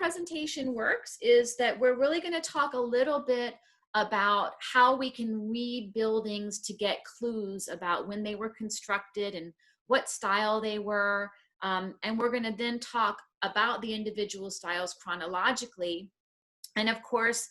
presentation works is that we're really going to talk a little bit about how we can read buildings to get clues about when they were constructed and what style they were. And we're going to then talk about the individual styles chronologically. And of course,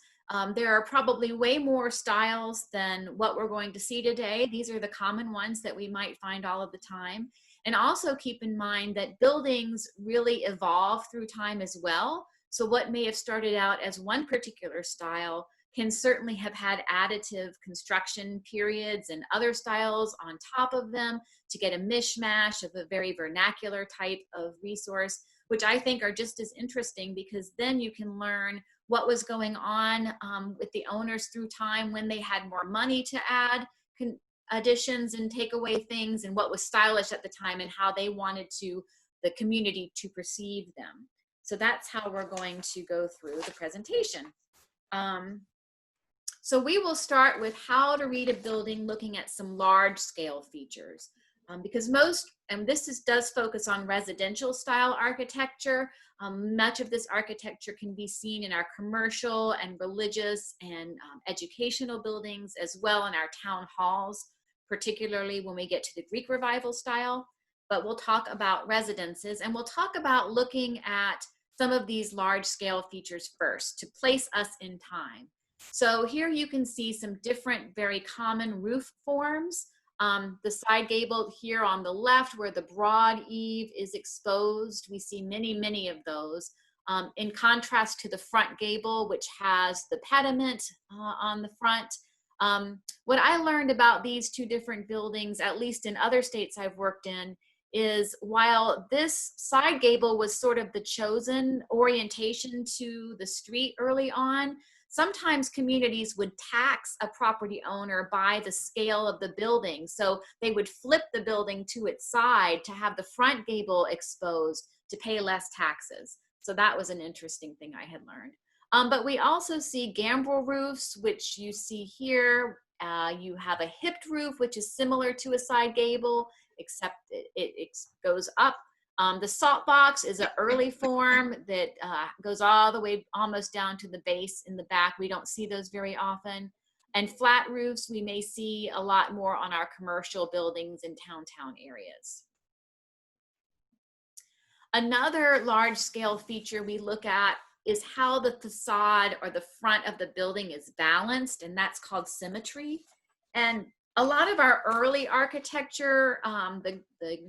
there are probably way more styles than what we're going to see today. These are the common ones that we might find all of the time. And also keep in mind that buildings really evolve through time as well. So what may have started out as one particular style can certainly have had additive construction periods and other styles on top of them to get a mishmash of a very vernacular type of resource, which I think are just as interesting, because then you can learn what was going on with the owners through time when they had more money to add additions and take away things, and what was stylish at the time and how they wanted the community to perceive them. So that's how we're going to go through the presentation. So we will start with how to read a building looking at some large scale features. Because does focus on residential style architecture. Much of this architecture can be seen in our commercial and religious and educational buildings, as well in our town halls, particularly when we get to the Greek Revival style. But we'll talk about residences, and we'll talk about looking at some of these large scale features first to place us in time. So here you can see some different, very common roof forms. The side gable here on the left, where the broad eave is exposed, we see many, many of those. In contrast to the front gable, which has the pediment on the front. What I learned about these two different buildings, at least in other states I've worked in, is while this side gable was sort of the chosen orientation to the street early on, sometimes communities would tax a property owner by the scale of the building. So they would flip the building to its side to have the front gable exposed to pay less taxes. So that was an interesting thing I had learned. But we also see gambrel roofs, which you see here. You have a hipped roof, which is similar to a side gable, except it goes up. The salt box is an early form that goes all the way almost down to the base in the back. We don't see those very often. And flat roofs we may see a lot more on our commercial buildings in town areas. Another large scale feature we look at is how the facade or the front of the building is balanced, and that's called symmetry. And a lot of our early architecture, the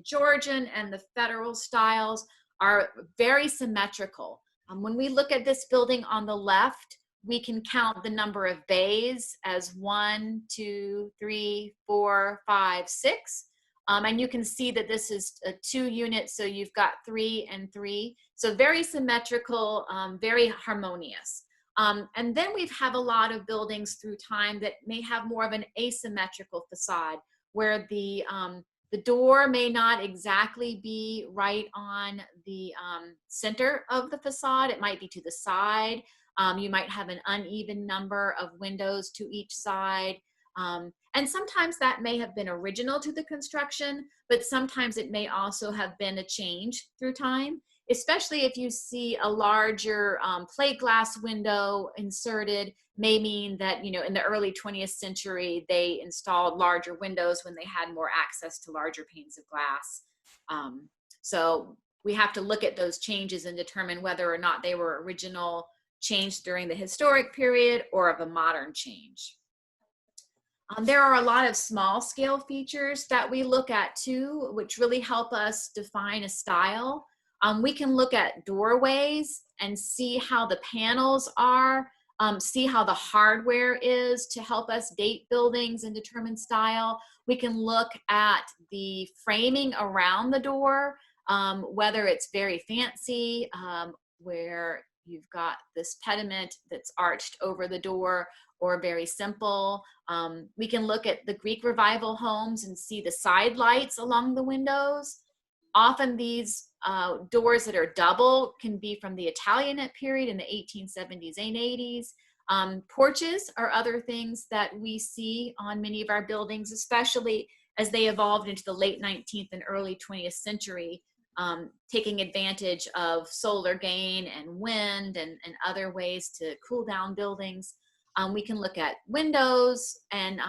Georgian and the Federal styles, are very symmetrical. When we look at this building on the left, we can count the number of bays as 1, 2, 3, 4, 5, 6. And you can see that this is a 2 unit, so you've got 3 and 3. So very symmetrical, very harmonious. And then we have a lot of buildings through time that may have more of an asymmetrical facade, where the door may not exactly be right on the center of the facade. It might be to the side. You might have an uneven number of windows to each side. And sometimes that may have been original to the construction, but sometimes it may also have been a change through time, especially if you see a larger plate glass window inserted. May mean that, you know, in the early 20th century, they installed larger windows when they had more access to larger panes of glass. So we have to look at those changes and determine whether or not they were original change during the historic period or of a modern change. There are a lot of small scale features that we look at too, which really help us define a style. We can look at doorways and see how the panels are, see how the hardware is to help us date buildings and determine style. We can look at the framing around the door, whether it's very fancy, where you've got this pediment that's arched over the door, or very simple. We can look at the Greek Revival homes and see the side lights along the windows. Often these doors that are double can be from the Italian period in the 1870s and 80s. Porches are other things that we see on many of our buildings, especially as they evolved into the late 19th and early 20th century. taking advantage of solar gain and wind and other ways to cool down buildings. We can look at windows, and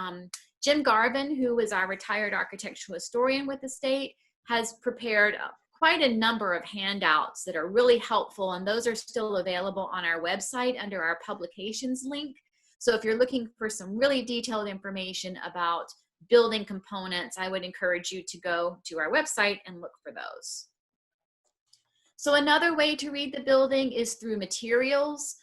Jim Garvin, who is our retired architectural historian with the state, has prepared quite a number of handouts that are really helpful, and those are still available on our website under our publications link. So if you're looking for some really detailed information about building components, I would encourage you to go to our website and look for those. So another way to read the building is through materials.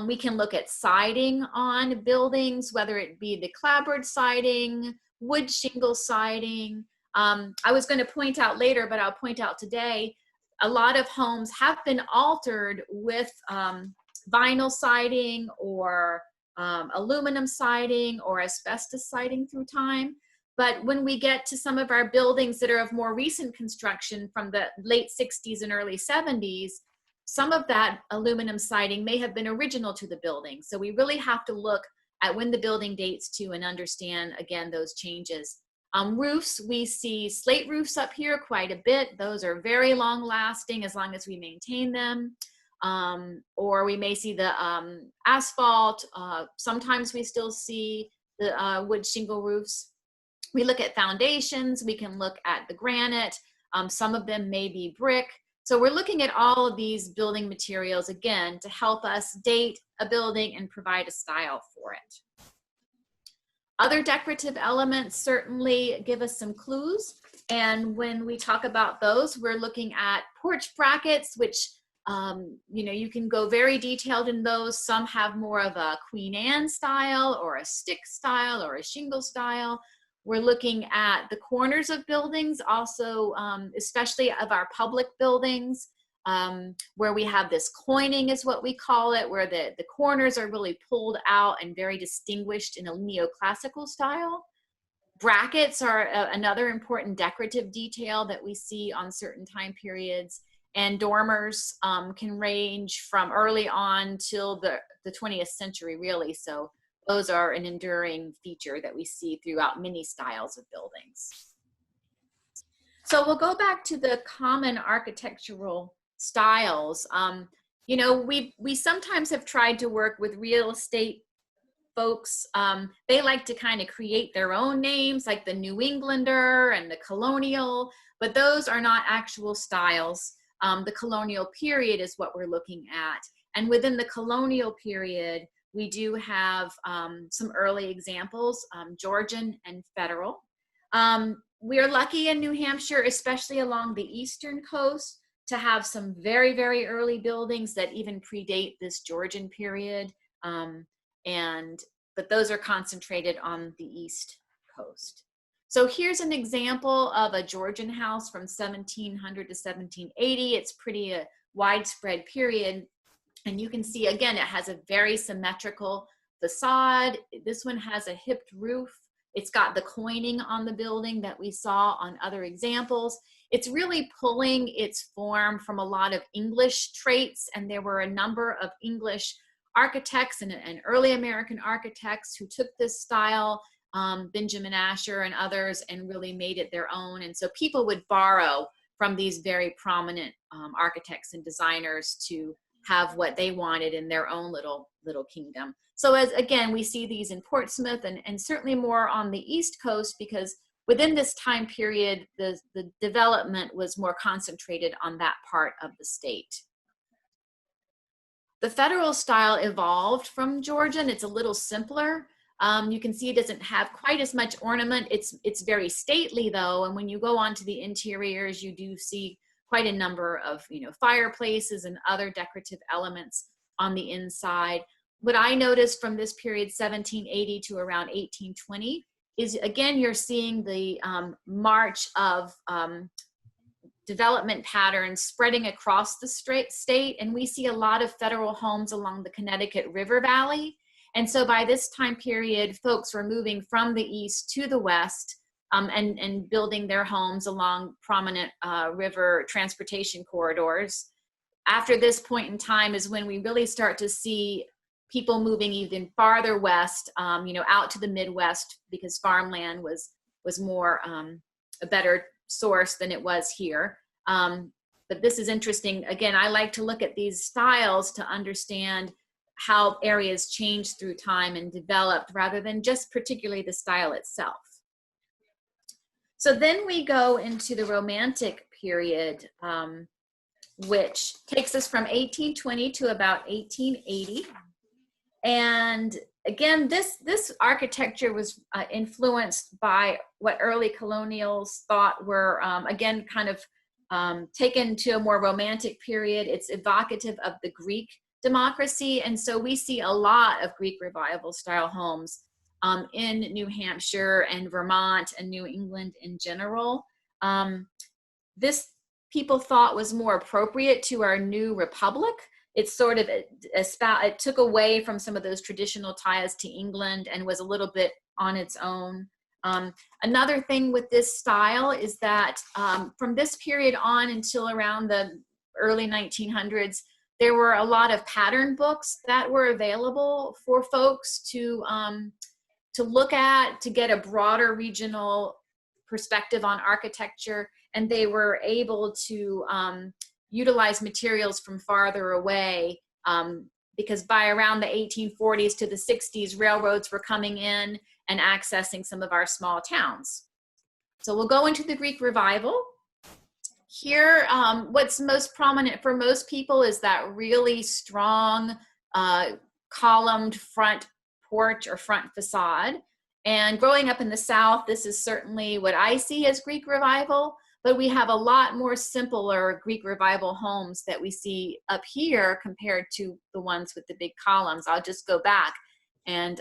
We can look at siding on buildings, whether it be the clapboard siding, wood shingle siding. I was going to point out later, but I'll point out today, a lot of homes have been altered with vinyl siding or aluminum siding or asbestos siding through time. But when we get to some of our buildings that are of more recent construction from the late 60s and early 70s, some of that aluminum siding may have been original to the building. So we really have to look at when the building dates to and understand, again, those changes. Roofs, we see slate roofs up here quite a bit. Those are very long lasting as long as we maintain them. Or we may see the asphalt. Sometimes we still see the wood shingle roofs. We look at foundations. We can look at the granite. Some of them may be brick. So we're looking at all of these building materials, again, to help us date a building and provide a style for it. Other decorative elements certainly give us some clues. And when we talk about those, we're looking at porch brackets, which you can go very detailed in those. Some have more of a Queen Anne style or a stick style or a shingle style. We're looking at the corners of buildings also, especially of our public buildings, where we have this coining is what we call it, where the corners are really pulled out and very distinguished in a neoclassical style. Brackets are another important decorative detail that we see on certain time periods. And dormers can range from early on till the 20th century, really. So those are an enduring feature that we see throughout many styles of buildings. So we'll go back to the common architectural styles. We sometimes have tried to work with real estate folks. They like to kind of create their own names, like the New Englander and the Colonial, but those are not actual styles. The Colonial Period is what we're looking at. And within the Colonial Period, we do have some early examples, Georgian and Federal. We are lucky in New Hampshire, especially along the eastern coast, to have some very, very early buildings that even predate this Georgian period. But those are concentrated on the east coast. So here's an example of a Georgian house from 1700 to 1780. It's pretty widespread period. And you can see, again, it has a very symmetrical facade. This one has a hipped roof. It's got the coining on the building that we saw on other examples. It's really pulling its form from a lot of English traits, and there were a number of English architects and early American architects who took this style, Benjamin Asher and others, and really made it their own. And so people would borrow from these very prominent architects and designers to have what they wanted in their own little kingdom. So as again, we see these in Portsmouth and certainly more on the East Coast, because within this time period, the development was more concentrated on that part of the state. The Federal style evolved from Georgian. It's a little simpler. You can see it doesn't have quite as much ornament. It's very stately though, and when you go onto the interiors, you do see quite a number of fireplaces and other decorative elements on the inside. What I noticed from this period, 1780 to around 1820, is again, you're seeing the march of development patterns spreading across the state. And we see a lot of federal homes along the Connecticut River Valley. And so by this time period, folks were moving from the east to the west and building their homes along prominent river transportation corridors. After this point in time is when we really start to see people moving even farther west, out to the Midwest, because farmland was more a better source than it was here. But this is interesting. Again, I like to look at these styles to understand how areas change through time and developed rather than just particularly the style itself. So then we go into the Romantic period, which takes us from 1820 to about 1880. And again, this architecture was influenced by what early colonials thought were, again, kind of taken to a more Romantic period. It's evocative of the Greek democracy. And so we see a lot of Greek Revival style homes in New Hampshire and Vermont and New England in general. This people thought was more appropriate to our new republic. It sort of it took away from some of those traditional ties to England and was a little bit on its own. Another thing with this style is that from this period on until around the early 1900s, there were a lot of pattern books that were available for folks to look at, to get a broader regional perspective on architecture, and they were able to utilize materials from farther away because by around the 1840s to the 60s, railroads were coming in and accessing some of our small towns. So we'll go into the Greek Revival. Here, what's most prominent for most people is that really strong columned front porch or front facade. And growing up in the South, this is certainly what I see as Greek Revival, but we have a lot more simpler Greek Revival homes that we see up here compared to the ones with the big columns. I'll just go back. And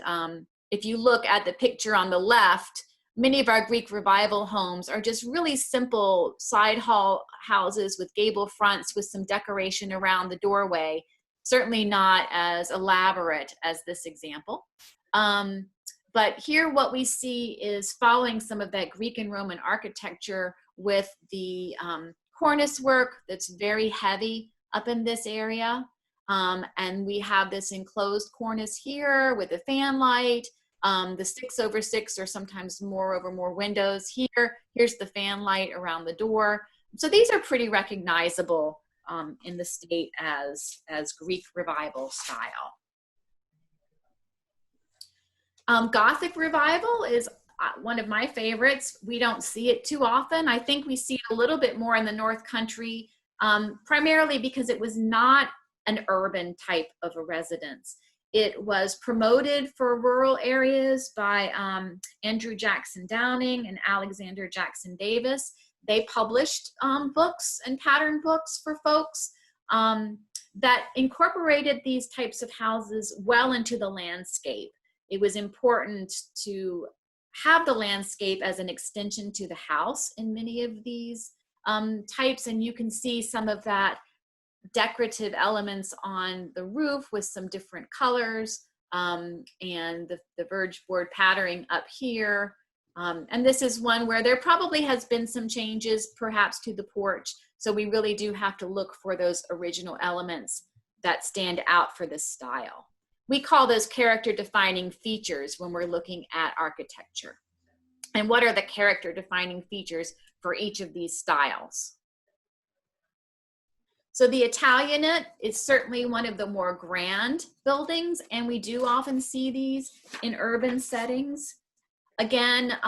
if you look at the picture on the left, many of our Greek Revival homes are just really simple side hall houses with gable fronts with some decoration around the doorway. Certainly not as elaborate as this example. But here what we see is following some of that Greek and Roman architecture with the cornice work that's very heavy up in this area. And we have this enclosed cornice here with a fan light, the 6/6 or sometimes more over more windows here. Here's the fan light around the door. So these are pretty recognizable in the state as Greek Revival style. Gothic Revival is one of my favorites. We don't see it too often. I think we see it a little bit more in the North Country, primarily because it was not an urban type of a residence. It was promoted for rural areas by Andrew Jackson Downing and Alexander Jackson Davis. They published books and pattern books for folks that incorporated these types of houses well into the landscape. It was important to have the landscape as an extension to the house in many of these types, and you can see some of that decorative elements on the roof with some different colors and the verge board patterning up here. And this is one where there probably has been some changes perhaps to the porch, so we really do have to look for those original elements that stand out for this style. We call those character defining features when we're looking at architecture. And what are the character defining features for each of these styles? So the Italianate is certainly one of the more grand buildings, and we do often see these in urban settings. Again,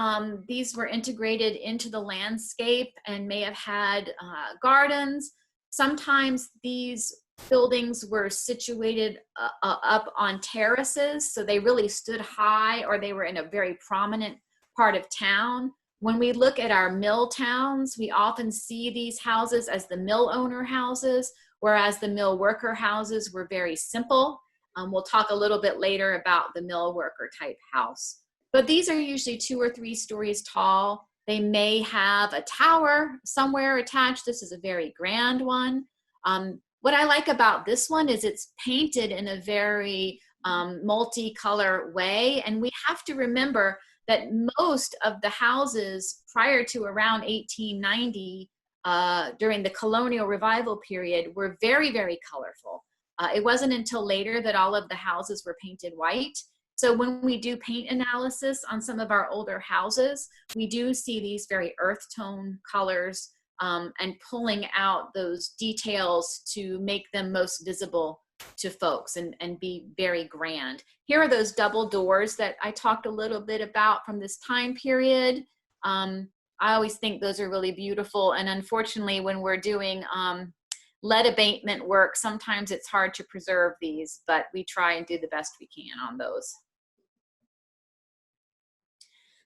these were integrated into the landscape and may have had gardens. Sometimes these buildings were situated up on terraces, so they really stood high, or they were in a very prominent part of town. When we look at our mill towns, we often see these houses as the mill owner houses, whereas the mill worker houses were very simple. We'll talk a little bit later about the mill worker type house. But these are usually 2 or 3 stories tall. They may have a tower somewhere attached. This is a very grand one. What I like about this one is it's painted in a very multicolor way. And we have to remember that most of the houses prior to around 1890, during the Colonial Revival period, were very, very colorful. It wasn't until later that all of the houses were painted white. So when we do paint analysis on some of our older houses, we do see these very earth tone colors and pulling out those details to make them most visible to folks and be very grand. Here are those double doors that I talked a little bit about from this time period. I always think those are really beautiful. And unfortunately, when we're doing lead abatement work, sometimes it's hard to preserve these, but we try and do the best we can on those.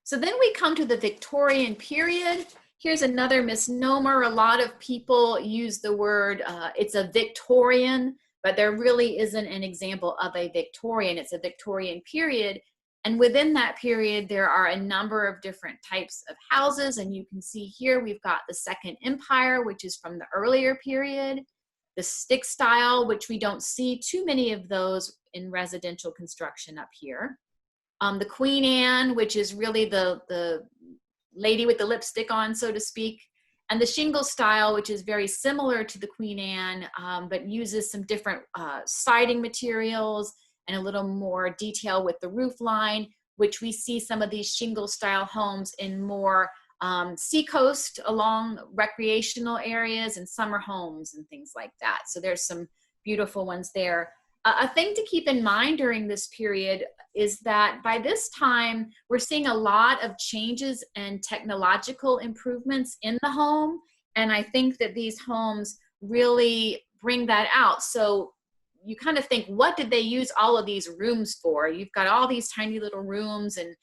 So then we come to the Victorian period. Here's another misnomer. A lot of people use the word, it's a Victorian, but there really isn't an example of a Victorian. It's a Victorian period. And within that period, there are a number of different types of houses. And you can see here, we've got the Second Empire, which is from the earlier period, the stick style, which we don't see too many of those in residential construction up here. The Queen Anne, which is really the lady with the lipstick on, so to speak. And the shingle style, which is very similar to the Queen Anne, but uses some different siding materials and a little more detail with the roof line, which we see some of these shingle style homes in more seacoast along recreational areas and summer homes and things like that. So there's some beautiful ones there. A thing to keep in mind during this period is that by this time, we're seeing a lot of changes and technological improvements in the home. And I think that these homes really bring that out. So you kind of think, what did they use all of these rooms for? You've got all these tiny little rooms and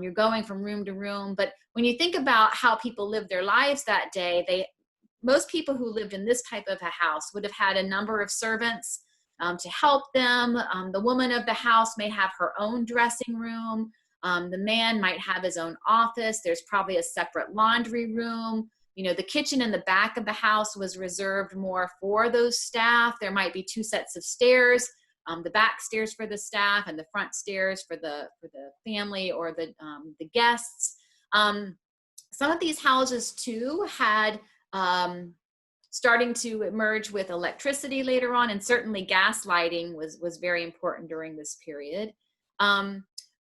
you're going from room to room. But when you think about how people lived their lives that day, most people who lived in this type of a house would have had a number of servants to help them. The woman of the house may have her own dressing room. The man might have his own office. There's probably a separate laundry room. You know, the kitchen in the back of the house was reserved more for those staff. There might be two sets of stairs, the back stairs for the staff and the front stairs for the family or the guests. Some of these houses too had starting to emerge with electricity later on, and certainly gas lighting was very important during this period.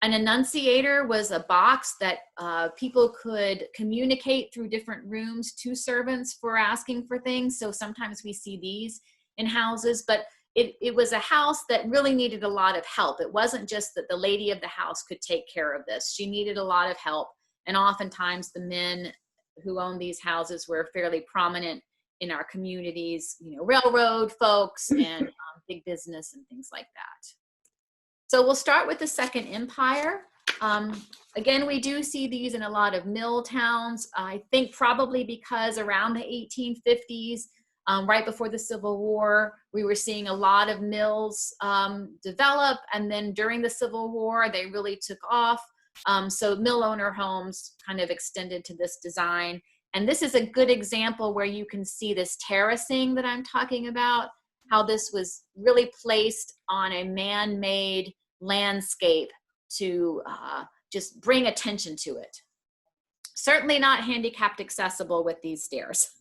An annunciator was a box that people could communicate through different rooms to servants for asking for things. So sometimes we see these in houses, but it was a house that really needed a lot of help. It wasn't just that the lady of the house could take care of this. She needed a lot of help. And oftentimes the men who owned these houses were fairly prominent in our communities, you know, railroad folks and big business and things like that. So we'll start with the Second Empire. Again, we do see these in a lot of mill towns. I think probably because around the 1850s, right before the Civil War, we were seeing a lot of mills develop. And then during the Civil War, they really took off. So mill owner homes kind of extended to this design. And this is a good example where you can see this terracing that I'm talking about, how this was really placed on a man-made landscape to just bring attention to it. Certainly not handicapped accessible with these stairs.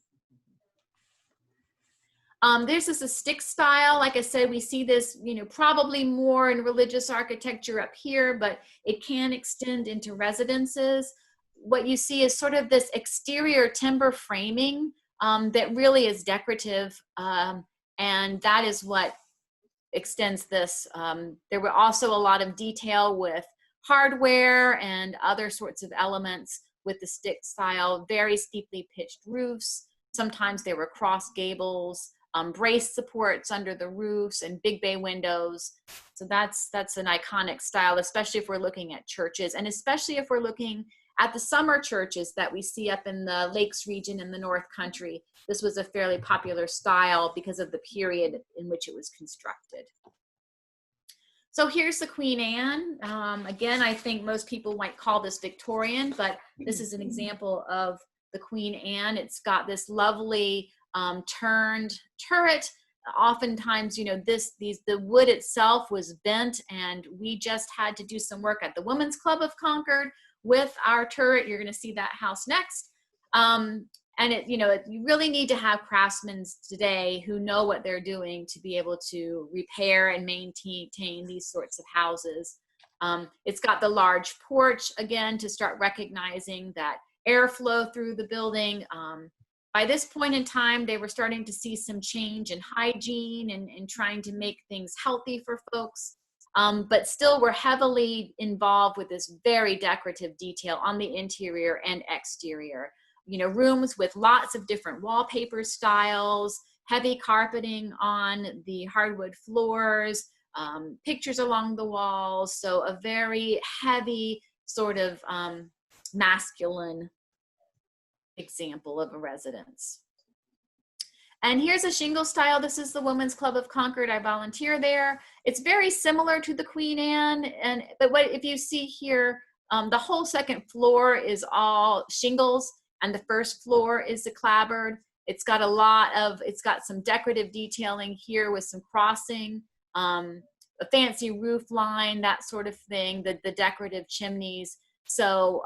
This is a stick style. Like I said, we see this, you know, probably more in religious architecture up here, but it can extend into residences. What you see is sort of this exterior timber framing that really is decorative, and that is what extends this. There were also a lot of detail with hardware and other sorts of elements with the stick style, very steeply pitched roofs. Sometimes there were cross gables, brace supports under the roofs, and big bay windows. So that's an iconic style, especially if we're looking at churches, and especially if we're looking at the summer churches that we see up in the Lakes region in the North Country. This was a fairly popular style because of the period in which it was constructed. So here's the Queen Anne. Again, I think most people might call this Victorian, but this is an example of the Queen Anne. It's got this lovely turned turret. Oftentimes, you know, the wood itself was bent, and we just had to do some work at the Women's Club of Concord with our turret. You're going to see that house next. And you really need to have craftsmen today who know what they're doing to be able to repair and maintain these sorts of houses. It's got the large porch, again, to start recognizing that airflow through the building. By this point in time, they were starting to see some change in hygiene and trying to make things healthy for folks. But still were heavily involved with this very decorative detail on the interior and exterior. You know, rooms with lots of different wallpaper styles, heavy carpeting on the hardwood floors, pictures along the walls. So a very heavy sort of masculine example of a residence. And here's a shingle style. This is the Women's Club of Concord. I volunteer there. It's very similar to the Queen Anne. But what if you see here, the whole second floor is all shingles and the first floor is the clapboard. It's got it's got some decorative detailing here with some crossing, a fancy roof line, that sort of thing, the decorative chimneys. So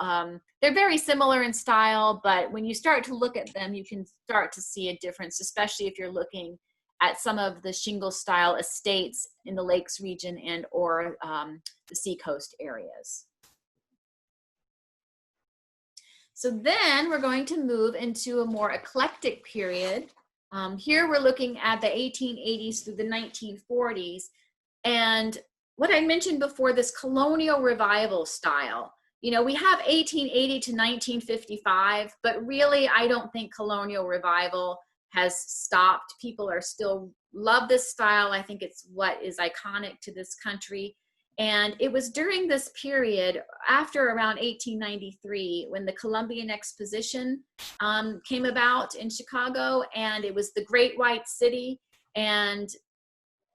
they're very similar in style, but when you start to look at them, you can start to see a difference, especially if you're looking at some of the shingle style estates in the Lakes region and or the seacoast areas. So then we're going to move into a more eclectic period. Here we're looking at the 1880s through the 1940s. And what I mentioned before, this Colonial Revival style. You know, we have 1880 to 1955, but really I don't think Colonial Revival has stopped. People are still love this style. I think it's what is iconic to this country. And it was during this period, after around 1893, when the Columbian Exposition came about in Chicago, and it was the Great White City, and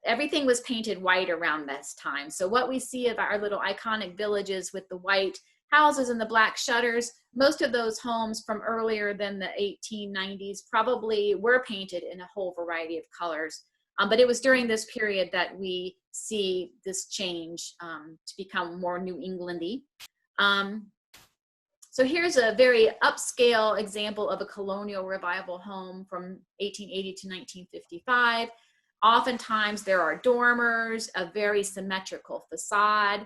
everything was painted white around this time. So what we see of our little iconic villages with the white houses and the black shutters, most of those homes from earlier than the 1890s probably were painted in a whole variety of colors. But it was during this period that we see this change to become more New Englandy. So here's a very upscale example of a Colonial Revival home from 1880 to 1955. Oftentimes there are dormers, a very symmetrical facade.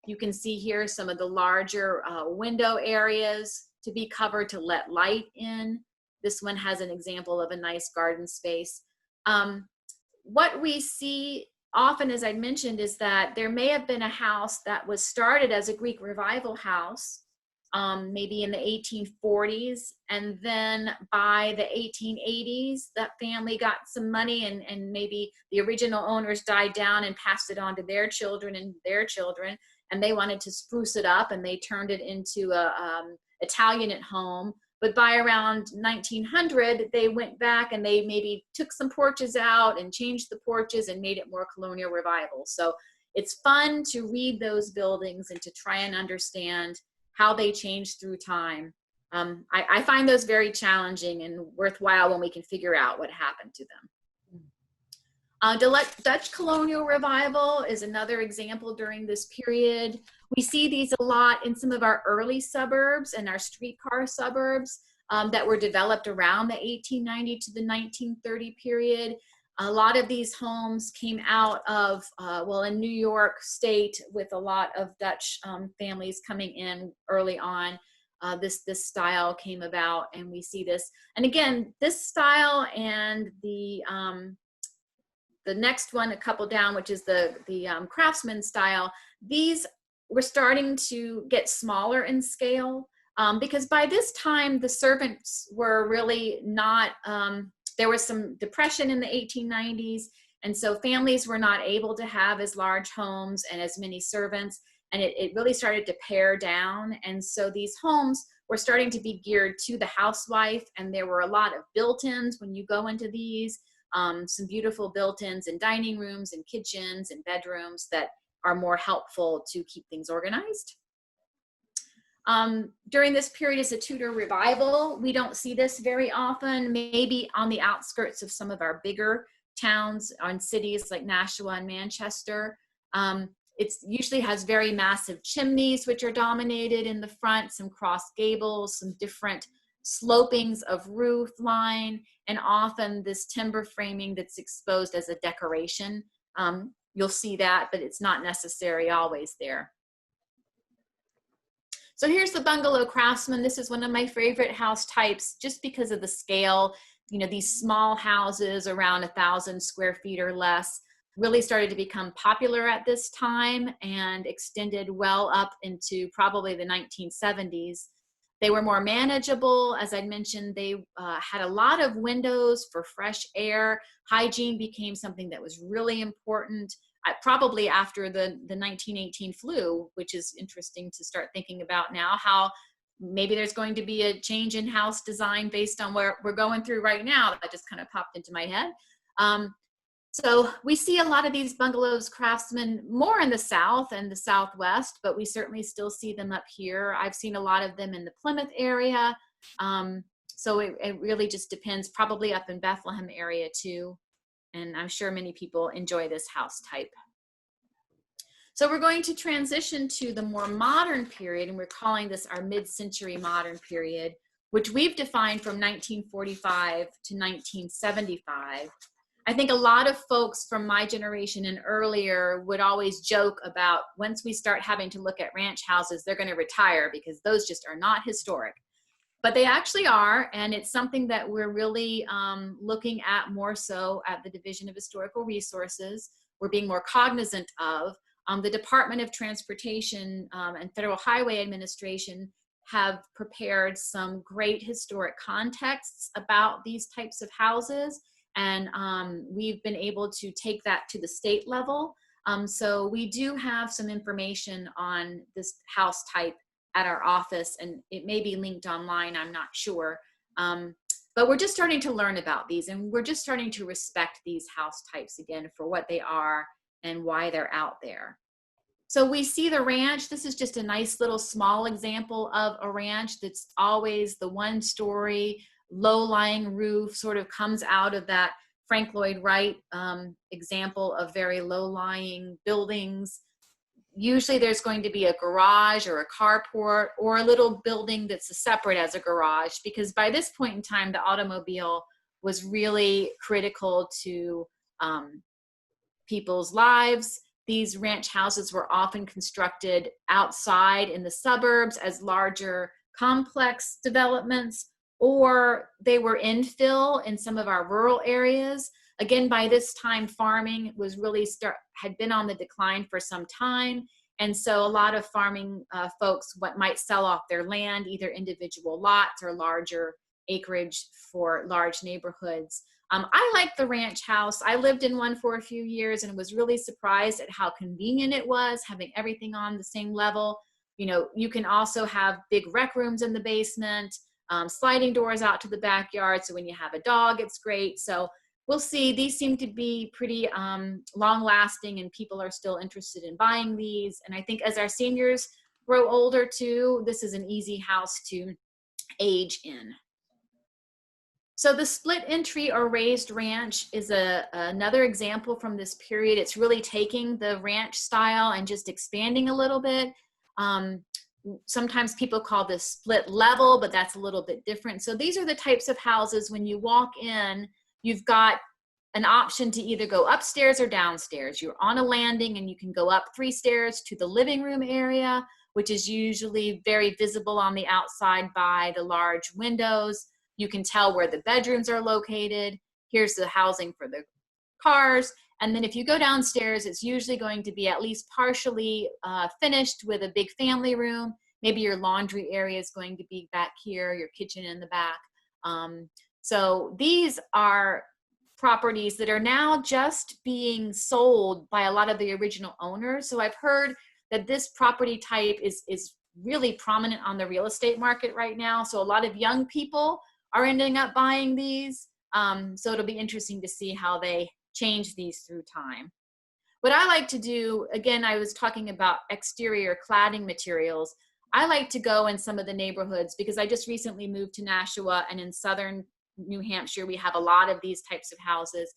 You can see here some of the larger window areas to be covered to let light in. This one has an example of a nice garden space. What we see often, as I mentioned, is that there may have been a house that was started as a Greek Revival house, maybe in the 1840s, and then by the 1880s, that family got some money and maybe the original owners died down and passed it on to their children and their children, and they wanted to spruce it up and they turned it into a Italianate home. But by around 1900, they went back and they maybe took some porches out and changed the porches and made it more Colonial Revival. So it's fun to read those buildings and to try and understand how they changed through time. I find those very challenging and worthwhile when we can figure out what happened to them. Dutch Colonial Revival is another example during this period. We see these a lot in some of our early suburbs and our streetcar suburbs that were developed around the 1890 to the 1930 period. A lot of these homes came out of, well, in New York State, with a lot of Dutch families coming in early on. This style came about, and we see this. And again, this style and the next one, a couple down, which is the Craftsman style, these were starting to get smaller in scale because by this time the servants were really not, there was some depression in the 1890s, and so families were not able to have as large homes and as many servants, and it really started to pare down. And so these homes were starting to be geared to the housewife, and there were a lot of built-ins when you go into these. Some beautiful built-ins in dining rooms and kitchens and bedrooms that are more helpful to keep things organized. During this period is a Tudor Revival. We don't see this very often, maybe on the outskirts of some of our bigger towns and cities like Nashua and Manchester. It usually has very massive chimneys, which are dominated in the front, some cross gables, some different slopings of roof line, and often this timber framing that's exposed as a decoration. You'll see that, but it's not necessary always there. So here's the Bungalow Craftsman. This is one of my favorite house types just because of the scale. You know, these small houses around 1,000 square feet or less really started to become popular at this time and extended well up into probably the 1970s. They were more manageable. As I mentioned, they had a lot of windows for fresh air. Hygiene became something that was really important, probably after the 1918 flu, which is interesting to start thinking about now, how maybe there's going to be a change in house design based on where we're going through right now. That just kind of popped into my head. So we see a lot of these bungalows craftsmen more in the South and the Southwest, but we certainly still see them up here. I've seen a lot of them in the Plymouth area. So it really just depends, probably up in Bethlehem area too. And I'm sure many people enjoy this house type. So we're going to transition to the more modern period, and we're calling this our mid-century modern period, which we've defined from 1945 to 1975. I think a lot of folks from my generation and earlier would always joke about once we start having to look at ranch houses, they're going to retire because those just are not historic. But they actually are, and it's something that we're really looking at more so at the Division of Historical Resources. We're being more cognizant of. The Department of Transportation and Federal Highway Administration have prepared some great historic contexts about these types of houses. And we've been able to take that to the state level. So we do have some information on this house type at our office, and it may be linked online, I'm not sure. But we're just starting to learn about these, and we're just starting to respect these house types again for what they are and why they're out there. So we see the ranch. This is just a nice little small example of a ranch that's always the one-story, low-lying roof, sort of comes out of that Frank Lloyd Wright example of very low-lying buildings. Usually there's going to be a garage or a carport or a little building that's separate as a garage, because by this point in time, the automobile was really critical to people's lives. These ranch houses were often constructed outside in the suburbs as larger complex developments, or they were infill in some of our rural areas. Again, by this time, farming was really had been on the decline for some time. And so a lot of farming folks might sell off their land, either individual lots or larger acreage for large neighborhoods. I like the ranch house. I lived in one for a few years and was really surprised at how convenient it was, having everything on the same level. You know, you can also have big rec rooms in the basement, sliding doors out to the backyard. So when you have a dog, it's great. So we'll see. These seem to be pretty long lasting, and people are still interested in buying these. And I think as our seniors grow older too, this is an easy house to age in. So the split entry or raised ranch is another example from this period. It's really taking the ranch style and just expanding a little bit. Sometimes people call this split level, but that's a little bit different. So these are the types of houses when you walk in, you've got an option to either go upstairs or downstairs. You're on a landing and you can go up 3 stairs to the living room area, which is usually very visible on the outside by the large windows. You can tell where the bedrooms are located. Here's the housing for the cars. And then if you go downstairs, it's usually going to be at least partially finished with a big family room. Maybe your laundry area is going to be back here, your kitchen in the back. So these are properties that are now just being sold by a lot of the original owners. So I've heard that this property type is really prominent on the real estate market right now. So a lot of young people are ending up buying these. So it'll be interesting to see how they change these through time. What I like to do, again, I was talking about exterior cladding materials. I like to go in some of the neighborhoods because I just recently moved to Nashua, and in southern New Hampshire, we have a lot of these types of houses.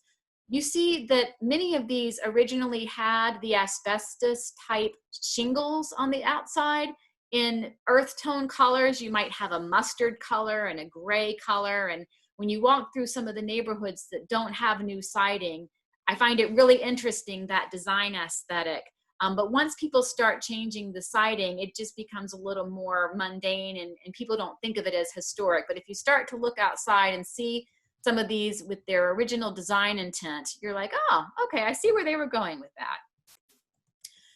You see that many of these originally had the asbestos type shingles on the outside. In earth tone colors, you might have a mustard color and a gray color. And when you walk through some of the neighborhoods that don't have new siding, I find it really interesting, that design aesthetic. But once people start changing the siding, it just becomes a little more mundane, and people don't think of it as historic. But if you start to look outside and see some of these with their original design intent, you're like, oh, okay, I see where they were going with that.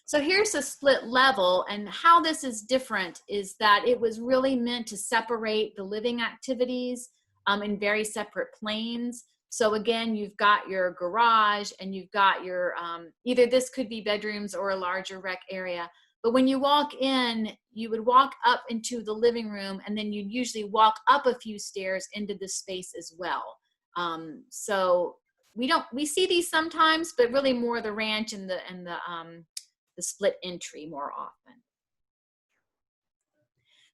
So here's a split level, and how this is different is that it was really meant to separate the living activities in very separate planes. So again, you've got your garage and you've got your, either this could be bedrooms or a larger rec area. But when you walk in, you would walk up into the living room, and then you'd usually walk up a few stairs into the space as well. So we see these sometimes, but really more the ranch and the split entry more often.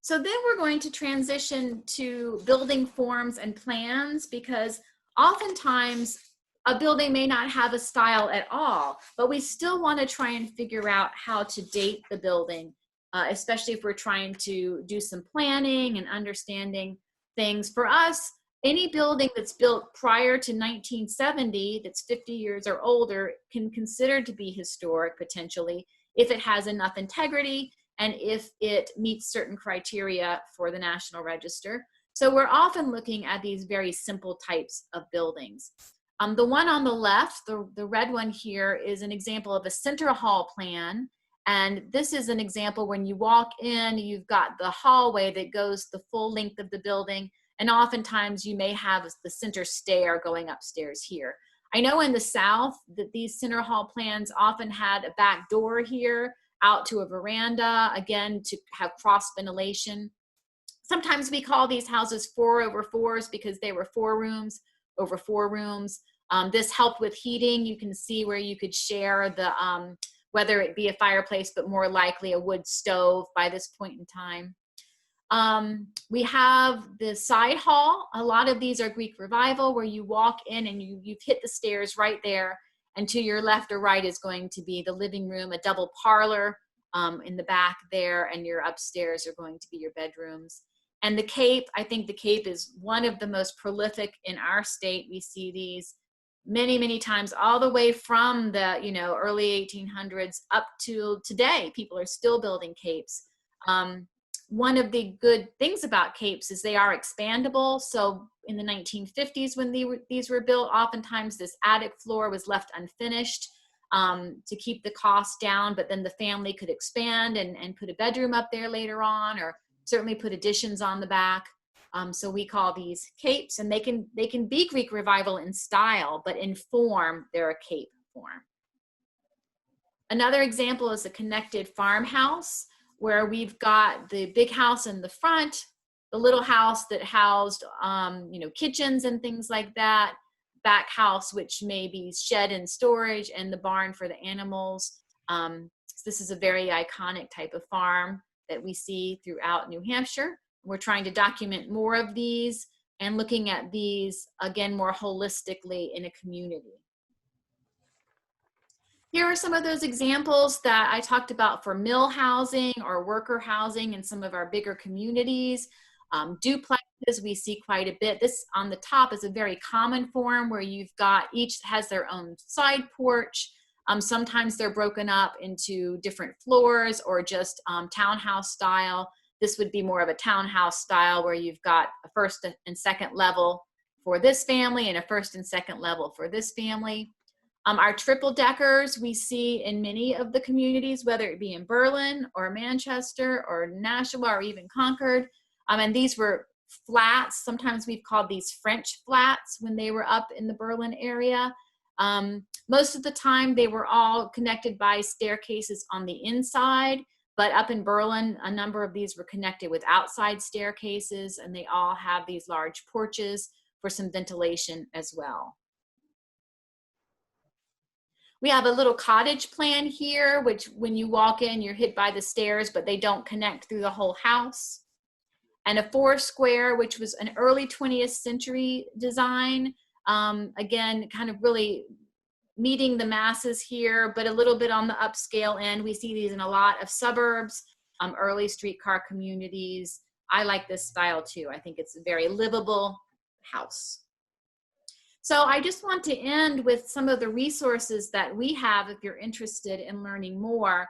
So then we're going to transition to building forms and plans, because oftentimes a building may not have a style at all, but we still want to try and figure out how to date the building, especially if we're trying to do some planning and understanding things. For us, any building that's built prior to 1970 that's 50 years or older can consider to be historic potentially if it has enough integrity and if it meets certain criteria for the National Register. So we're often looking at these very simple types of buildings. The one on the left, the red one here, is an example of a center hall plan. And this is an example when you walk in, you've got the hallway that goes the full length of the building. And oftentimes you may have the center stair going upstairs here. I know in the South that these center hall plans often had a back door here out to a veranda, again, to have cross ventilation. Sometimes we call these houses 4/4s because they were 4 rooms over 4 rooms. This helped with heating. You can see where you could share the, whether it be a fireplace, but more likely a wood stove by this point in time. We have the side hall. A lot of these are Greek Revival, where you walk in and you've hit the stairs right there, and to your left or right is going to be the living room, a double parlor in the back there, and your upstairs are going to be your bedrooms. And the Cape, I think the Cape is one of the most prolific in our state. We see these many, many times, all the way from the early 1800s up to today. People are still building Capes. One of the good things about Capes is they are expandable. So in the 1950s, when these were built, oftentimes this attic floor was left unfinished to keep the cost down, but then the family could expand and put a bedroom up there later on, or certainly put additions on the back. So we call these Capes, and they can be Greek Revival in style, but in form, they're a Cape form. Another example is a connected farmhouse, where we've got the big house in the front, the little house that housed, kitchens and things like that, back house, which may be shed and storage, and the barn for the animals. This is a very iconic type of farm that we see throughout New Hampshire. We're trying to document more of these and looking at these, again, more holistically in a community. Here are some of those examples that I talked about for mill housing or worker housing in some of our bigger communities. Duplexes, we see quite a bit. This on the top is a very common form where you've got, each has their own side porch. Sometimes they're broken up into different floors or just townhouse style. This would be more of a townhouse style where you've got a first and second level for this family and a first and second level for this family. Our triple deckers we see in many of the communities, whether it be in Berlin or Manchester or Nashua or even Concord. And these were flats. Sometimes we've called these French flats when they were up in the Berlin area. Most of the time they were all connected by staircases on the inside, but up in Berlin, a number of these were connected with outside staircases, and they all have these large porches for some ventilation as well. We have a little cottage plan here, which when you walk in, you're hit by the stairs, but they don't connect through the whole house. And a 4-square, which was an early 20th century design. Again, kind of really meeting the masses here, but a little bit on the upscale end. We see these in a lot of suburbs, early streetcar communities. I like this style too. I think it's a very livable house. So I just want to end with some of the resources that we have if you're interested in learning more.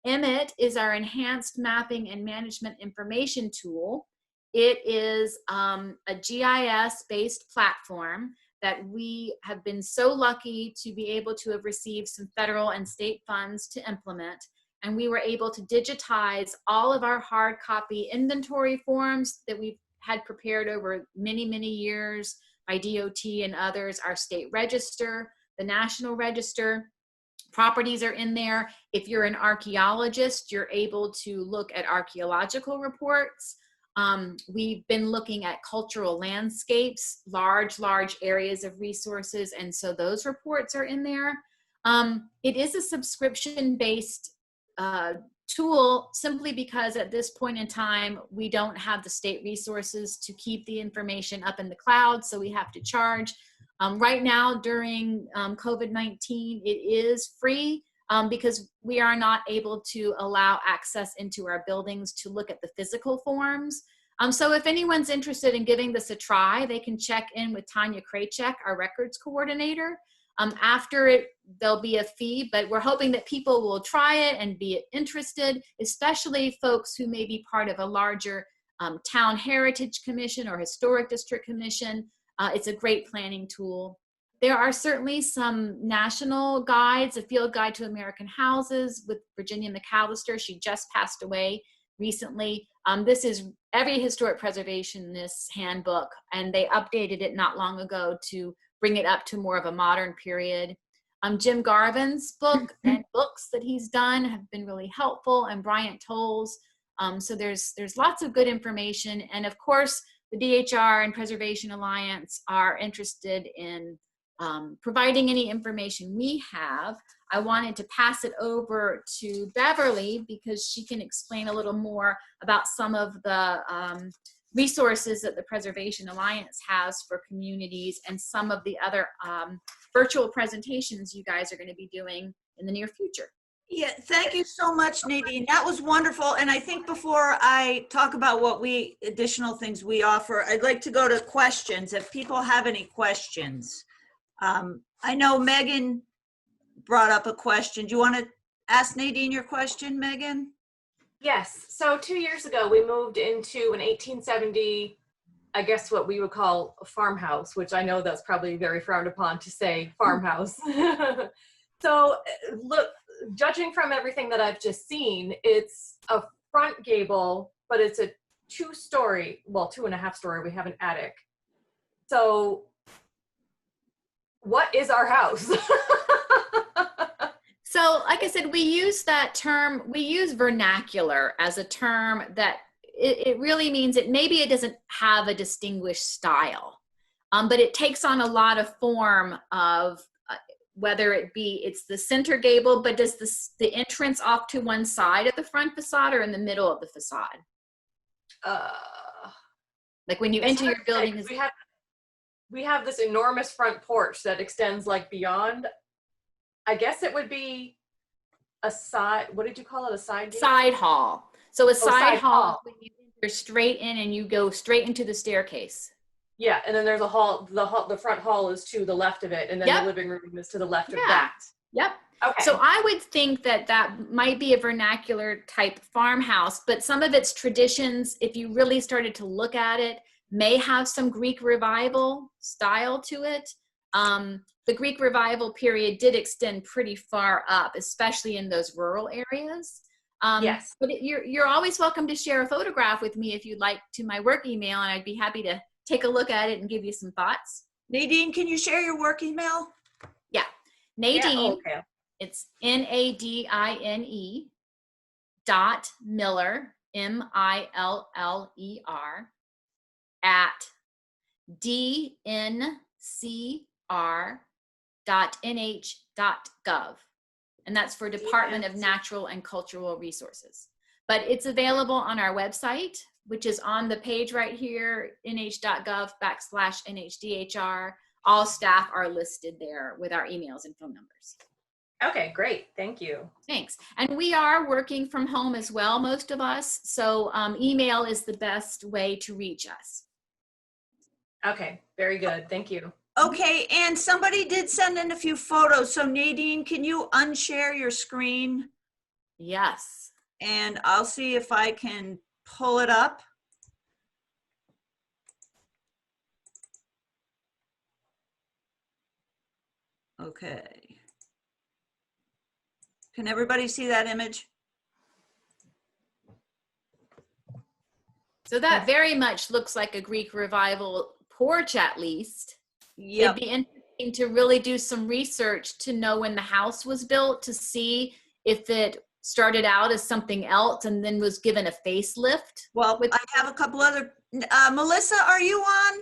Emmett is our enhanced mapping and management information tool. It is a GIS-based platform that we have been so lucky to be able to have received some federal and state funds to implement. And we were able to digitize all of our hard copy inventory forms that we've had prepared over many, many years by DOT and others, our state register, the national register. Properties are in there. If you're an archaeologist, you're able to look at archaeological reports. We've been looking at cultural landscapes, large areas of resources, and so those reports are in there. It is a subscription-based tool simply because at this point in time, we don't have the state resources to keep the information up in the cloud, so we have to charge. Right now, during COVID-19, it is free because we are not able to allow access into our buildings to look at the physical forms. So if anyone's interested in giving this a try, they can check in with Tanya Kraychek, our records coordinator. After it, there'll be a fee, but we're hoping that people will try it and be interested, especially folks who may be part of a larger town heritage commission or historic district commission. It's a great planning tool. There are certainly some national guides, a field guide to American houses with Virginia McAllister. She just passed away recently. This is every historic preservationist's handbook, and they updated it not long ago to bring it up to more of a modern period. Jim Garvin's book and books that he's done have been really helpful, and Bryant Toll's. So there's lots of good information. And of course, the DHR and Preservation Alliance are interested in providing any information we have. I wanted to pass it over to Beverly because she can explain a little more about some of the resources that the Preservation Alliance has for communities and some of the other virtual presentations you guys are going to be doing in the near future. Yeah, thank you so much, Nadine. That was wonderful. And I think before I talk about what additional things we offer, I'd like to go to questions. If people have any questions. I know Megan brought up a question. Do you want to ask Nadine your question, Megan? Yes. So 2 years ago, we moved into an 1870, I guess what we would call a farmhouse, which I know that's probably very frowned upon to say farmhouse. So look, judging from everything that I've just seen, it's a front gable, but it's a 2-story, well, 2.5 story. We have an attic. So what is our house? So like I said, we use that term, we use vernacular as a term that it really means that maybe it doesn't have a distinguished style, but it takes on a lot of form of whether it be, it's the center gable, but does the entrance off to one side of the front facade or in the middle of the facade? Like when you enter your building. We have this enormous front porch that extends like beyond. I guess it would be a side, what did you call it? A side gate? Side hall. So a side hall, when you enter straight in and you go straight into the staircase. Yeah, and then there's a hall, the front hall is to the left of it, and then the living room is to the left of that. Yep. Okay. So I would think that that might be a vernacular type farmhouse, but some of its traditions, if you really started to look at it, may have some Greek Revival style to it. The Greek Revival period did extend pretty far up, especially in those rural areas. Yes. But you're always welcome to share a photograph with me if you'd like to my work email, and I'd be happy to take a look at it and give you some thoughts. Nadine, can you share your work email? Yeah. Nadine, yeah, okay. It's NADINE .Miller, MILLER at dncr.nh.gov. And that's for Department of Natural and Cultural Resources. But it's available on our website, which is on the page right here, nh.gov/NHDHR. All staff are listed there with our emails and phone numbers. Okay, great. Thank you. Thanks. And we are working from home as well, most of us. So email is the best way to reach us. Okay, very good. Thank you. Okay, and somebody did send in a few photos. So Nadine, can you unshare your screen? Yes. And I'll see if I can pull it up. Okay. Can everybody see that image? So that very much looks like a Greek revival porch, at least. Yep. It'd be interesting to really do some research to know when the house was built, to see if it started out as something else and then was given a facelift. Well, I have a couple other, Melissa, are you on?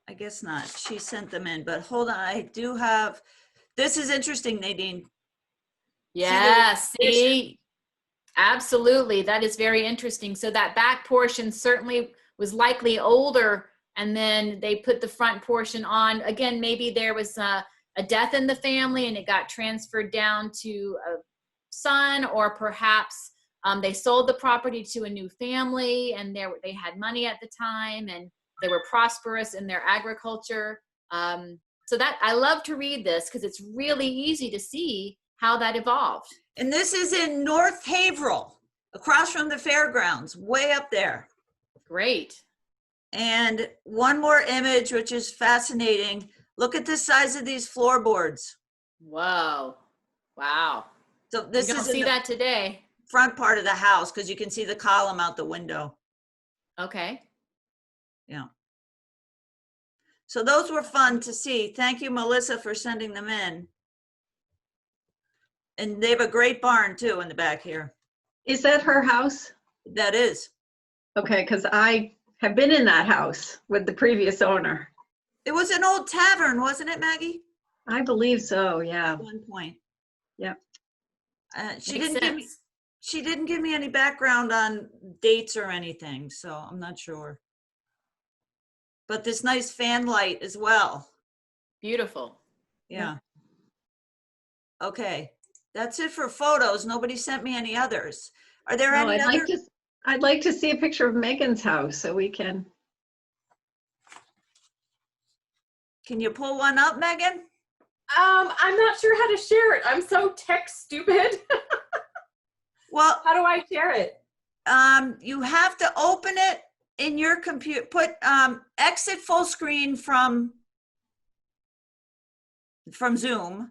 I guess not. She sent them in, but hold on. I do have, this is interesting, Nadine. Yes, see, absolutely. That is very interesting. So that back portion certainly was likely older, and then they put the front portion on. Again, maybe there was a death in the family and it got transferred down to a son, or perhaps they sold the property to a new family and they had money at the time and they were prosperous in their agriculture. So that I love to read this because it's really easy to see how that evolved. And this is in North Haverhill, across from the fairgrounds, way up there. Great. And one more image, which is fascinating. Look at the size of these floorboards. Whoa. Wow. So this You don't is see that today. front part of the house because you can see the column out the window. Okay. Yeah. So those were fun to see. Thank you, Melissa, for sending them in. And they have a great barn too in the back here. Is that her house? That is. Okay, because I have been in that house with the previous owner. It was an old tavern, wasn't it, Maggie? I believe so, yeah. At one point. Yep. She Makes didn't give me any background on dates or anything, so I'm not sure. But this nice fan light as well. Beautiful. Yeah. Okay. That's it for photos. Nobody sent me any others. Are there No, any other? I'd like to see a picture of Megan's house so we can. Can you pull one up, Megan? I'm not sure how to share it. I'm so tech stupid. Well, How do I share it? you have to open it in your computer. Put exit full screen from Zoom.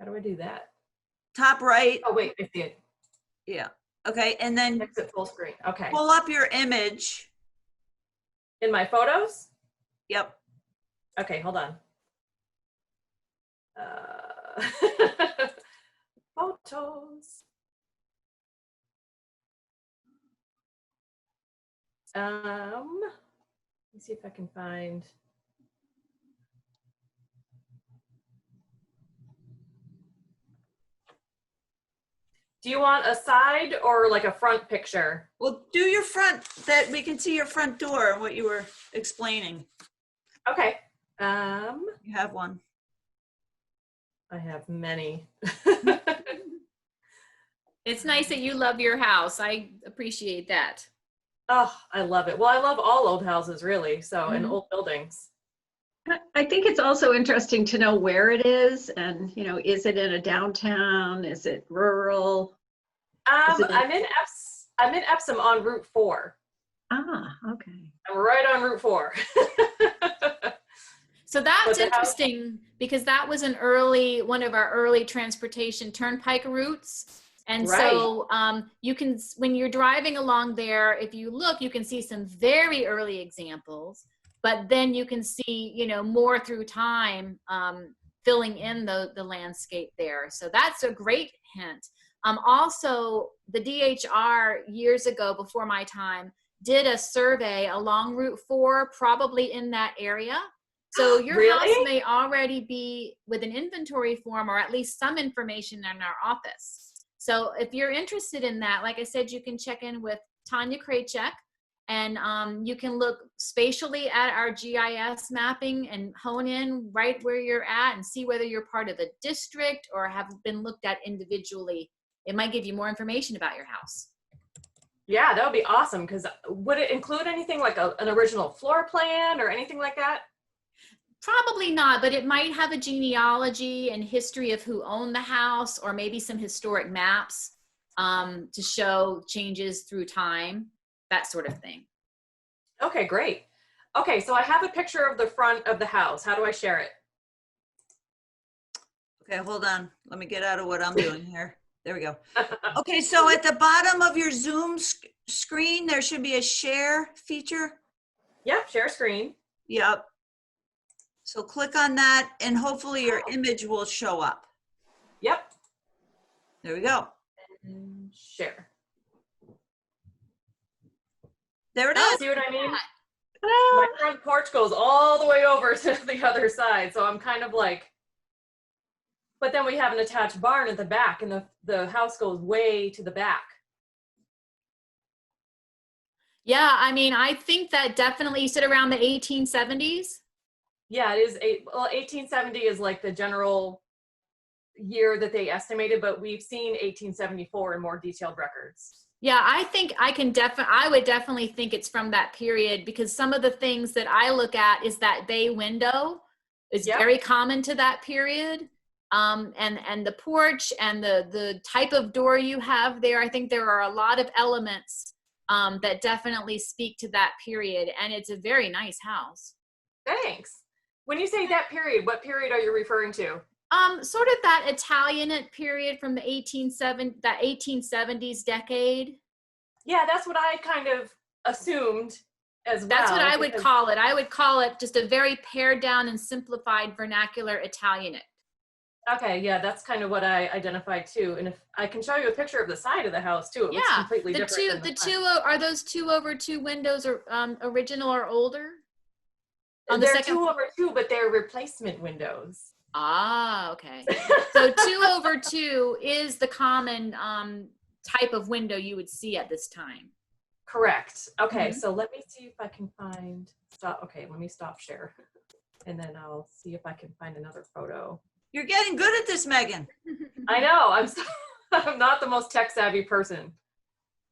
How do I do that? Top right. Oh, wait, I see it. Yeah. Okay. And then Exit full screen. Okay. pull up your image. In my photos? Yep. Okay, hold on. Photos. Let me see if I can find. Do you want a side or like a front picture? Well, do your front, that we can see your front door and what you were explaining. Okay. You have one. I have many. It's nice that you love your house. I appreciate that. Oh, I love it. Well, I love all old houses, really. So, and Mhm. old buildings. I think it's also interesting to know where it is and, you know, is it in a downtown? Is it rural? Is it- I'm in Epsom on Route 4. Ah, okay. I'm right on Route 4. So that's But the house- interesting because that was one of our early transportation turnpike routes. And so you can, when you're driving along there, if you look, you can see some very early examples, but then you can see, you know, more through time filling in the landscape there. So that's a great hint. Also, the DHR years ago, before my time, did a survey along Route 4, probably in that area. So your Really? house may already be with an inventory form or at least some information in our office. So if you're interested in that, like I said, you can check in with Tanya Kraychek, and you can look spatially at our GIS mapping and hone in right where you're at and see whether you're part of a district or have been looked at individually. It might give you more information about your house. Yeah, that would be awesome. Because would it include anything like an original floor plan or anything like that? Probably not, but it might have a genealogy and history of who owned the house, or maybe some historic maps to show changes through time, that sort of thing. Okay, great. Okay, so I have a picture of the front of the house. How do I share it? Okay, hold on. Let me get out of what I'm doing here. There we go. Okay, so at the bottom of your Zoom screen, there should be a share feature. Yep, share screen. Yep. So click on that and hopefully your image will show up. Yep. There we go. And share. There it is. See what I mean? My front porch goes all the way over to the other side. So I'm kind of like, but then we have an attached barn at the back, and the house goes way to the back. Yeah, I mean, I think that definitely, you said around the 1870s? Yeah, it is. 1870 is like the general year that they estimated, but we've seen 1874 in more detailed records. Yeah, I think I would definitely think it's from that period, because some of the things that I look at is that bay window is very common to that period. And the porch and the type of door you have there, I think there are a lot of elements that definitely speak to that period, and it's a very nice house. Thanks. When you say that period, what period are you referring to? Sort of that Italianate period from the 1870s decade. Yeah, that's what I kind of assumed as well. That's what I would call it. I would call it just a very pared down and simplified vernacular Italianate. Okay, yeah, that's kind of what I identified too. And if I can show you a picture of the side of the house too, it looks completely different. Are those 2/2 windows or original or older? They're 2/2, but they're replacement windows. Ah, okay. So 2/2 is the common type of window you would see at this time. Correct. Okay, so let me see if I can find Okay, let me stop share, and then I'll see if I can find another photo. You're getting good at this, Megan. I know. I'm not the most tech savvy person.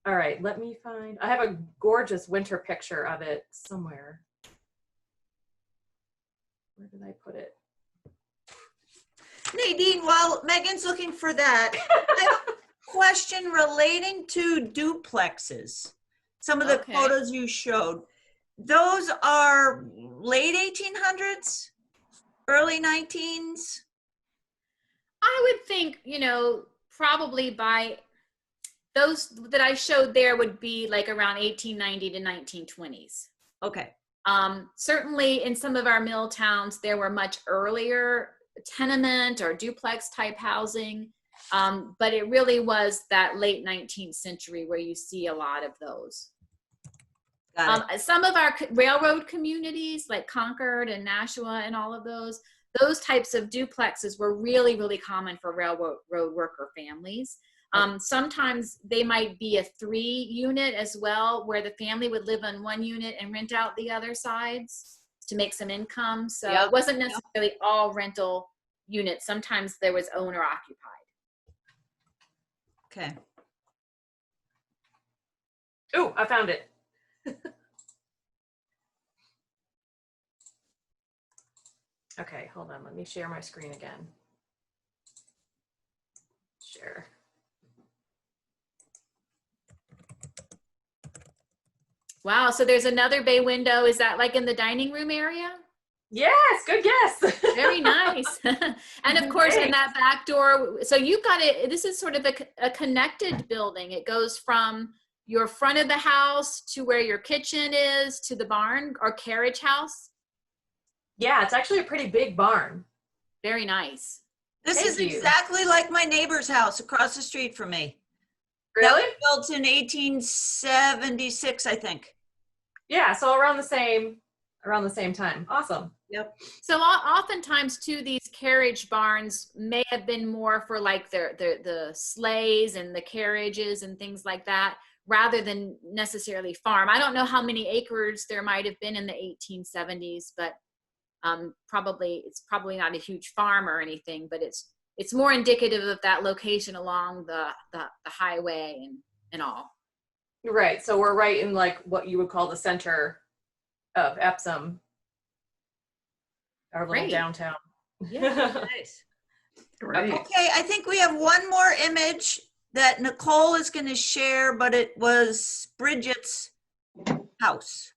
All right, let me find. I have a gorgeous winter picture of it somewhere. Where did I put it? Nadine, while Megan's looking for that, I have a question relating to duplexes. Some of the photos you showed, those are late 1800s, early 19s? I would think, probably by those that I showed there would be like around 1890 to 1920s. Okay. Certainly in some of our mill towns, there were much earlier tenement or duplex type housing. But it really was that late 19th century where you see a lot of those. Some of our railroad communities like Concord and Nashua and all of those types of duplexes were really, really common for railroad worker families. Sometimes they might be a 3-unit as well, where the family would live on one unit and rent out the other sides to make some income. So it wasn't necessarily all rental units. Sometimes there was owner occupied. Okay. Oh, I found it. Okay, hold on. Let me share my screen again. Share. Wow, so there's another bay window. Is that like in the dining room area? Yes, good guess. Very nice. And of course, in that back door, so you've got it, this is sort of a connected building. It goes from your front of the house to where your kitchen is to the barn or carriage house. Yeah, it's actually a pretty big barn. Very nice. This is exactly like my neighbor's house across the street from me. Really? That was built in 1876, I think. Yeah, so around the same time. Awesome. Yep. So oftentimes too, these carriage barns may have been more for like the sleighs and the carriages and things like that, rather than necessarily farm. I don't know how many acres there might have been in the 1870s, but it's probably not a huge farm or anything, but it's more indicative of that location along the highway and all. Right, so we're right in like what you would call the center of Epsom, our little Great. downtown. Yeah. Nice. Great. Okay, I think we have one more image that Nicole is going to share, but it was Bridget's house.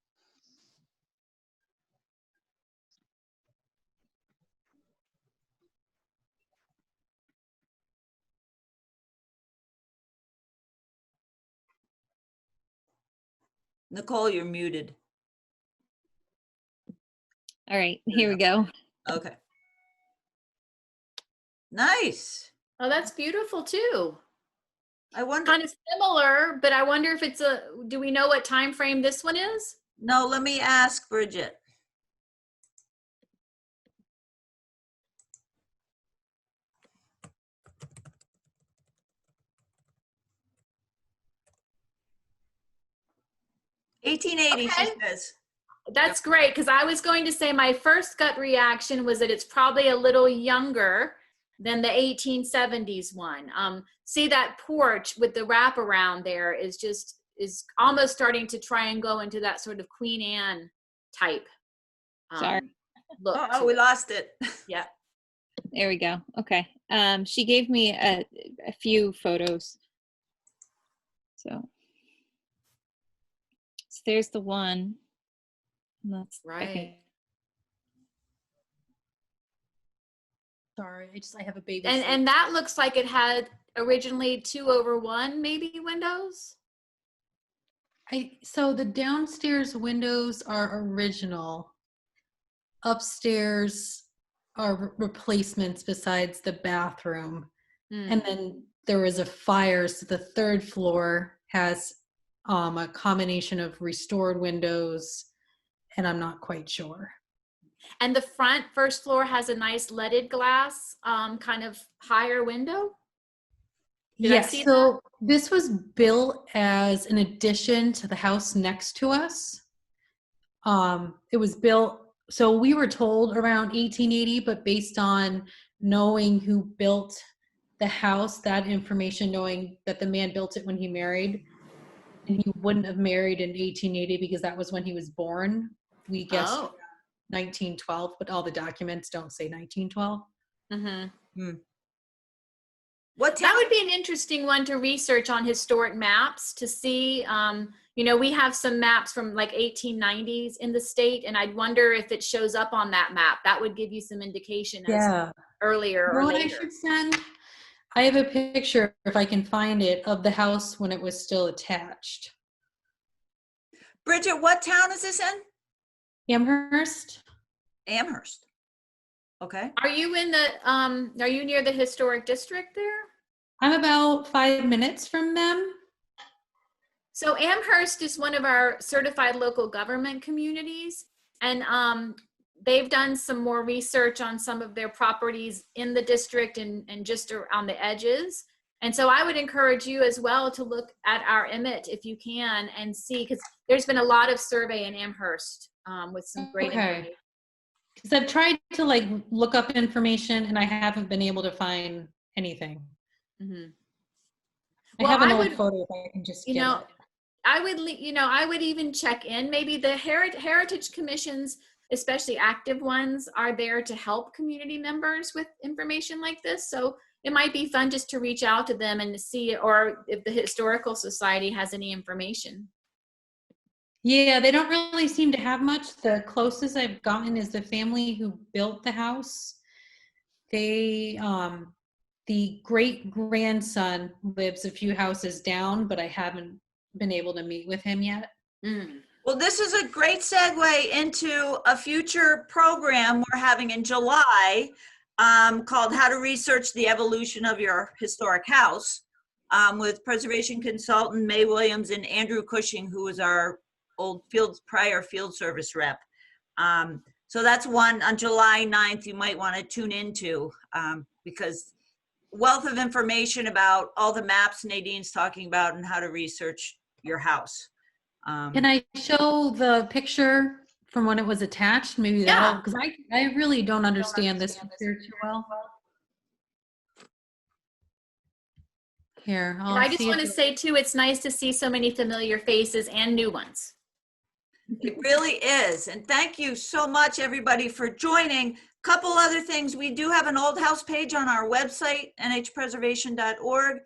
Nicole, you're muted. All right, here we go. Okay. Nice. Oh, that's beautiful too. I wonder, Kind of similar, but I wonder if it's do we know what time frame this one is? no, let me ask Bridget. $1880, she Okay. says. That's great, because I was going to say my first gut reaction was that it's probably a little younger than the 1870s one. See that porch with the wraparound there is almost starting to try and go into that sort of Queen Anne type Sorry. look. Oh, to we it. lost it. Yeah. There we go. Okay. She gave me a few photos. So there's the one. And that's Right. okay. Sorry, I have a baby. And that looks like it had originally 2/1 maybe windows. So the downstairs windows are original. Upstairs are replacements besides the bathroom. And then there was a fire, so the third floor has a combination of restored windows, and I'm not quite sure. And the first floor has a nice leaded glass, kind of higher window. Did I Yes, see so this was built as an addition to the house next to us. It was built, so we were told around 1880, but based on knowing who built the house, that information, knowing that the man built it when he married, and he wouldn't have married in 1880 because that was when he was born. We guessed Oh. 1912, but all the documents don't say 1912. Mm-hmm. What That town? would be an interesting one to research on historic maps to see. We have some maps from like 1890s in the state, and I'd wonder if it shows up on that map. That would give you some indication as earlier You know or what I later. should send? I have a picture, if I can find it, of the house when it was still attached. Bridget, what town is this in? Amherst? Amherst. Okay. Are you in the are you near the historic district there? I'm about 5 minutes from them. So Amherst is one of our certified local government communities, and they've done some more research on some of their properties in the district and just around the edges. And so I would encourage you as well to look at our Emmett if you can and see, because there's been a lot of survey in Amherst with some great information. Because I've tried to like look up information and I haven't been able to find anything. Mm-hmm. I Well, have an I old would- photo if I can just get it. I would even check in. Maybe the heritage commissions, especially active ones, are there to help community members with information like this. So it might be fun just to reach out to them and to see, or if the historical society has any information. Yeah, they don't really seem to have much. The closest I've gotten is the family who built the house. They, the great grandson lives a few houses down, but I haven't been able to meet with him yet. Well, this is a great segue into a future program we're having in July called How to Research the Evolution of Your Historic House with preservation consultant May Williams and Andrew Cushing, who was our old prior field service rep. So that's one on July 9th you might want to tune into because wealth of information about all the maps Nadine's talking about and how to research your house. Can I show the picture from when it was attached? Maybe Yeah. that'll, because I really don't understand this picture too well. Here, And I'll I just see want to if- say too, it's nice to see so many familiar faces and new ones. It really is. And thank you so much, everybody, for joining. Couple other things. We do have an old house page on our website, nhpreservation.org.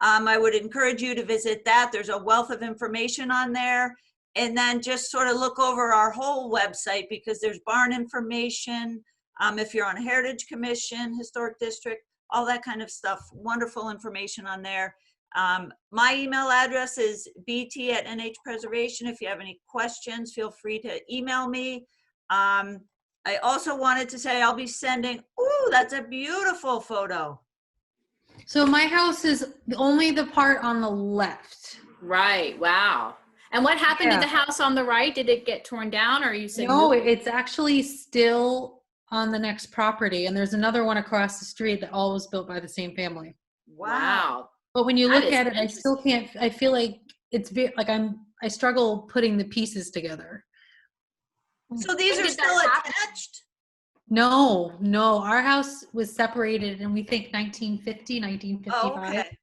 I would encourage you to visit that. There's a wealth of information on there. And then just sort of look over our whole website because there's barn information. If you're on a Heritage Commission, Historic District, all that kind of stuff. Wonderful information on there. My email address is bt@nhpreservation. If you have any questions, feel free to email me. I also wanted to say I'll be sending, ooh, that's a beautiful photo. So my house is only the part on the left. Right. Wow. And what happened to Yeah. the house on the right? Did it get torn down, or are you saying? No, it's actually still on the next property. And there's another one across the street that all was built by the same family. Wow. But when you That look is at it, I still can't, I feel like it's like I struggle putting the pieces together. So these When are did that still happen? attached? No, our house was separated in, we think 1950, 1955. Oh, okay.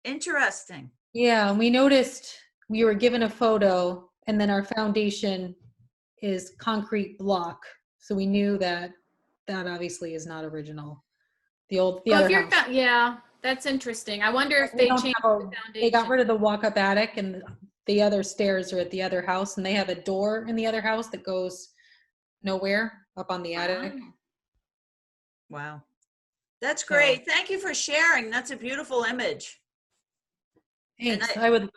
Interesting. Yeah, and we noticed we were given a photo and then our foundation is concrete block. So we knew that that obviously is not original. The Well, other if you're house. yeah, that's interesting. I wonder if We they don't changed have the a- foundation. They got rid of the walk-up attic and the other stairs are at the other house and they have a door in the other house that goes nowhere up on the attic. Wow. Wow. That's great. Thank you for sharing. That's a beautiful image. And Thanks.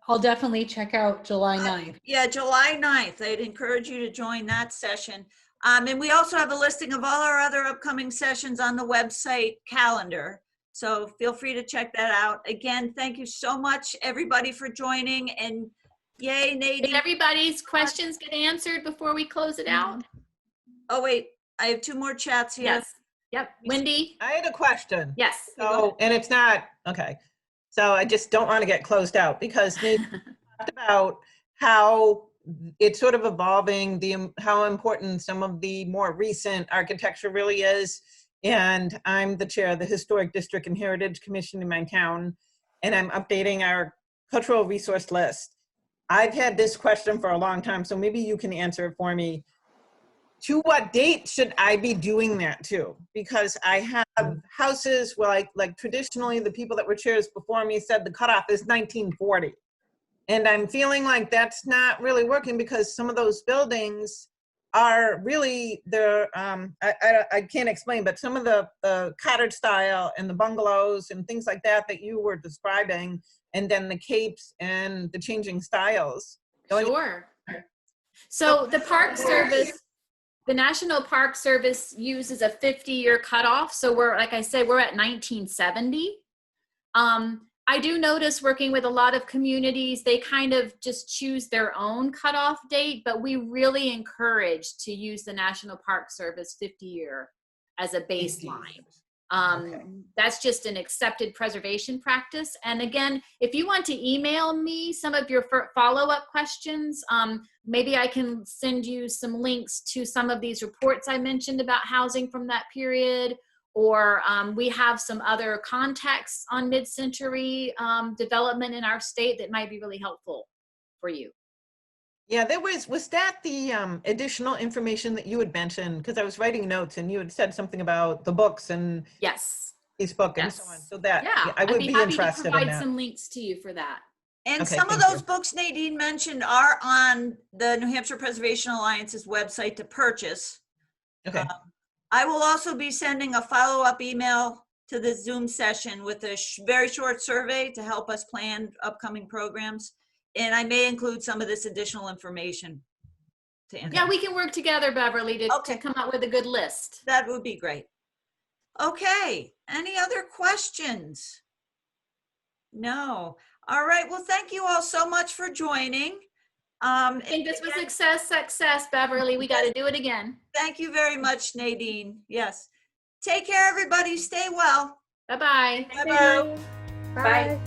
I'll definitely check out July 9th. Yeah, July 9th. I'd encourage you to join that session. And we also have a listing of all our other upcoming sessions on the website calendar. So feel free to check that out. Again, thank you so much, everybody, for joining. And yay, Did Nadine. everybody's questions get answered before we close it out? Oh, wait, I have 2 more chats here. Yes. Yep. Wendy? I had a question. Yes. So, and it's not, okay. So I just don't want to get closed out because Nate talked about how it's sort of evolving, how important some of the more recent architecture really is. And I'm the chair of the Historic District and Heritage Commission in my town, and I'm updating our cultural resource list. I've had this question for a long time, so maybe you can answer it for me. To what date should I be doing that to? Because I have houses where like traditionally the people that were chairs before me said the cutoff is 1940. And I'm feeling like that's not really working because some of those buildings are really, I can't explain, but some of the cottage style and the bungalows and things like that you were describing, and then the capes and the changing styles. Sure. So the Park Service, the National Park Service uses a 50-year cutoff. So we're, like I said, we're at 1970. I do notice working with a lot of communities, they kind of just choose their own cutoff date, but we really encourage to use the National Park Service 50-year as a baseline. That's just an accepted preservation practice. And again, if you want to email me some of your follow-up questions, maybe I can send you some links to some of these reports I mentioned about housing from that period, or we have some other contexts on mid-century development in our state that might be really helpful for you. Yeah, was that the additional information that you had mentioned? Because I was writing notes and you had said something about the books and Yes. Facebook and so on. So that, Yeah, I would I'd be be happy to interested in provide that. some links to you for that. And Okay, some of thank those you. books Nadine mentioned are on the New Hampshire Preservation Alliance's website to purchase. Okay. I will also be sending a follow-up email to the Zoom session with a very short survey to help us plan upcoming programs. And I may include some of this additional information to answer. Yeah, we can work together, Beverly, to Okay. come up with a good list. That would be great. Okay, any other questions? No. All right, well, thank you all so much for joining. I think this was success, Beverly. We got to do it again. Thank you very much, Nadine. Yes. Take care, everybody. Stay well. Bye-bye. Bye-bye. Bye.